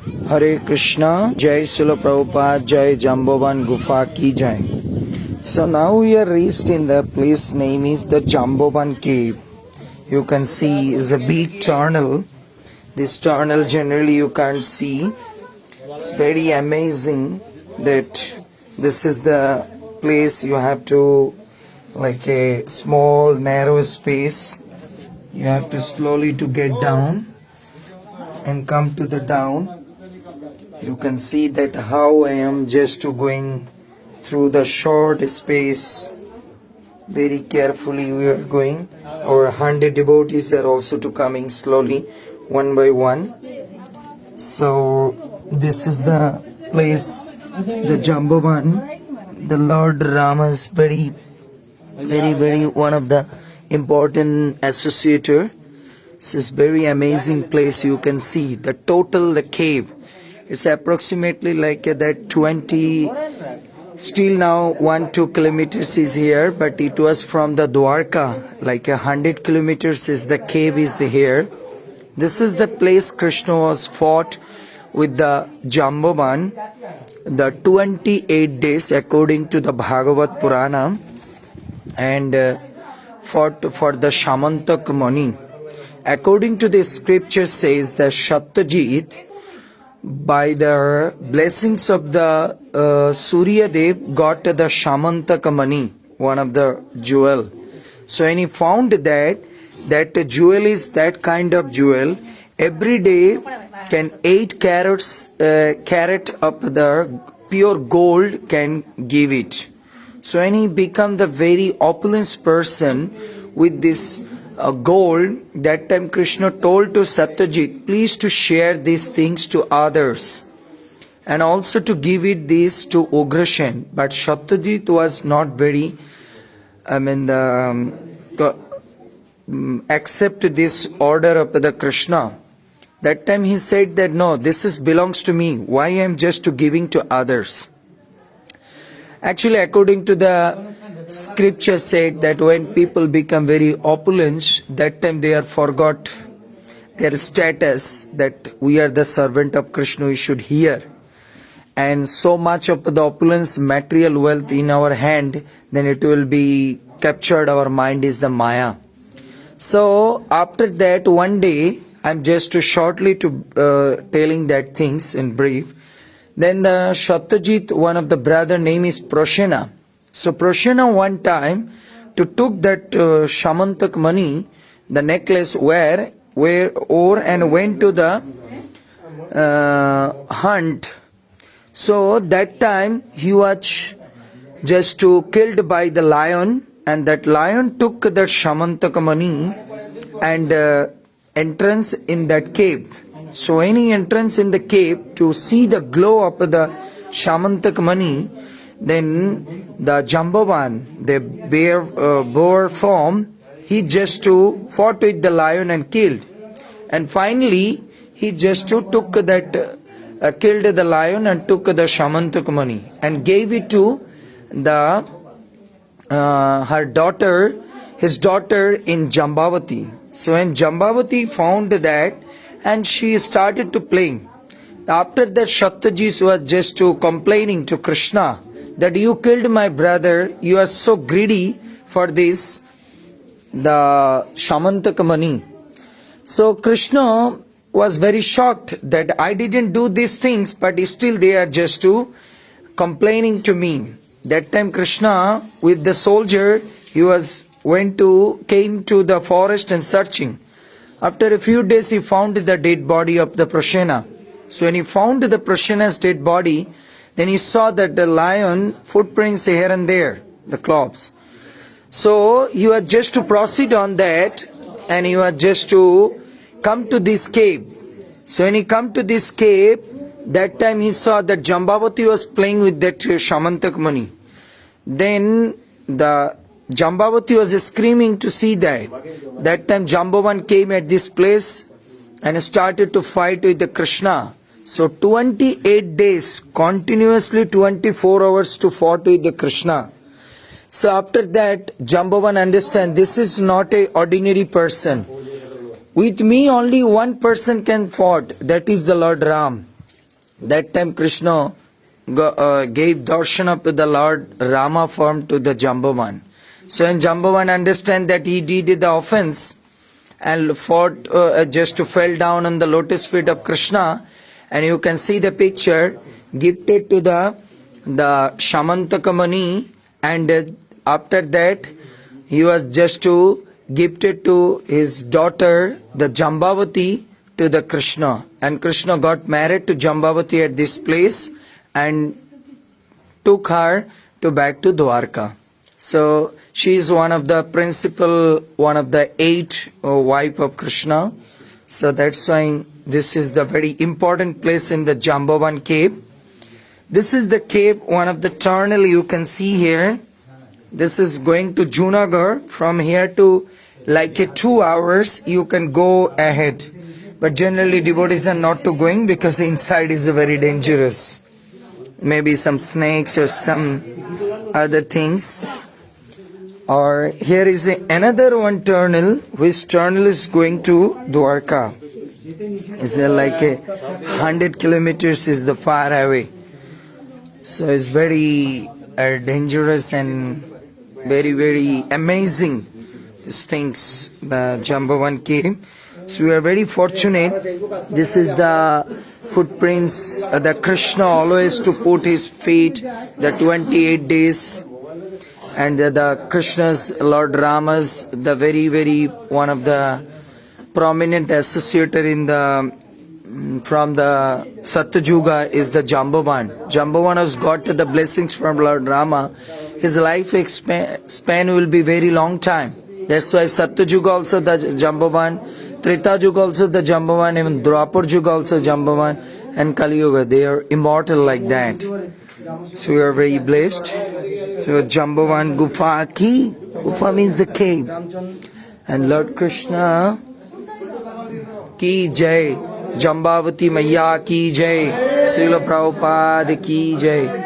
Hare Krishna, Jai Srila Prabhupada, Jai Jambovan Gufa Ki Jai. So now we are reached in the place name is the Jambovan Cave. You can see is a big tunnel. This tunnel generally you can't see. It's very amazing that this is the place you have to, like a small narrow space. You have to slowly to get down and come to the down. You can see that how I am just going through the short space. Very carefully we are going. Our 100 devotees are also to coming slowly, one by one. So this is the place, the Jambovan. The Lord Rama's very one of the important associator. This is very amazing place. You can see the cave. It's approximately like that 20, still now 1-2 kilometers is here, but it was from the Dwarka, like 100 kilometers is the cave is here. This is the place Krishna was fought with the Jambovan, the 28 days according to the Bhagavad Purana, and fought for the Shamantak Mani. According to the scripture says that Satyajit, by the blessings of the Surya Dev, got the Shamantak Mani, one of the jewel. So when he found that jewel is that kind of jewel, every day can 8 carat of the pure gold can give it. So when he become the very opulent person with this gold, that time Krishna told to Satyajit, please to share these things to others and also to give it this to Ugrasen. But Satyajit was not very, accept this order of the Krishna. That time he said that no, this belongs to me. Why I am just to giving to others? Actually, according to the scripture said that when people become very opulent, that time they are forgot their status, that we are the servant of Krishna, we should hear. And so much of the opulence, material wealth in our hand, then it will be captured, our mind is the Maya. So after that, one day, I'm just shortly telling that things in brief. Then the Satyajit, one of the brother name is Prashena. So Prashena one time took that Shamantak Mani, the necklace where and went to the hunt. So that time he was just killed by the lion, and that lion took that Shamantak Mani and entrance in that cave. So any entrance in the cave to see the glow of the Shamantak Mani, then the Jambovan, the boar form, he just fought with the lion and killed. And finally, he just took that, killed the lion and took the Shamantak Mani and gave it to the her daughter, his daughter in Jambavati. So when Jambavati found that, and she started to playing. After that, Satyajit was just complaining to Krishna that you killed my brother, you are so greedy for this, the Shamantak Mani. So Krishna was very shocked that I didn't do these things, but still they are just complaining to me. That time Krishna with the soldier, he came to the forest and searching. After a few days he found the dead body of the Prashena. So when he found the Prashena's dead body, then he saw that the lion footprints here and there, the claws. So he was just to proceed on that, and he was just to come to this cave. So when he come to this cave, that time he saw that Jambavati was playing with that Shamantak Mani. Then the Jambavati was screaming to see that. That time Jambovan came at this place and started to fight with the Krishna. So 28 days, continuously 24 hours to fought with the Krishna. So after that, Jambovan understand this is not a ordinary person. With me only one person can fight, that is the Lord Ram. That time Krishna gave darshan to the Lord Rama form to the Jambavan. So when Jambavan understand that he did the offense and fought, just fell down on the lotus feet of Krishna, and you can see the picture gifted to the Shamantaka Mani, and after that he was just gifted to his daughter the Jambavati to the Krishna, and Krishna got married to Jambavati at this place and took her back to Dwarka. So she is one of the principal, one of the 8 wife of Krishna. So that's why this is the very important place in the Jambavan cave. This is the cave, one of the tunnel you can see here. This is going to Junagadh. From here to like 2 hours you can go ahead. But generally devotees are not to going because inside is very dangerous. Maybe some snakes or some other things. Or here is another one tunnel, which tunnel is going to Dwarka. It's like 100 kilometers is the far away. So it's very dangerous and very, very amazing these things, the Jambavan cave. So we are very fortunate. This is the footprints that Krishna always to put his feet, the 28 days, and the Krishna's, Lord Rama's, the very, very one of the prominent associated in the from the Satyuga is the Jambavan. Jambavan has got the blessings from Lord Rama. His life span will be very long time. That's why Satyuga also the Jambavan, Treta Yuga also the Jambavan, even Dwapar Yuga also Jambavan, and Kali Yuga. They are immortal like that. So we are very blessed. So Jambavan Gufa ki, Gufa means the cave. And Lord Krishna ki jai, Jambavati Maya ki jai, Srila Prabhupada ki jai.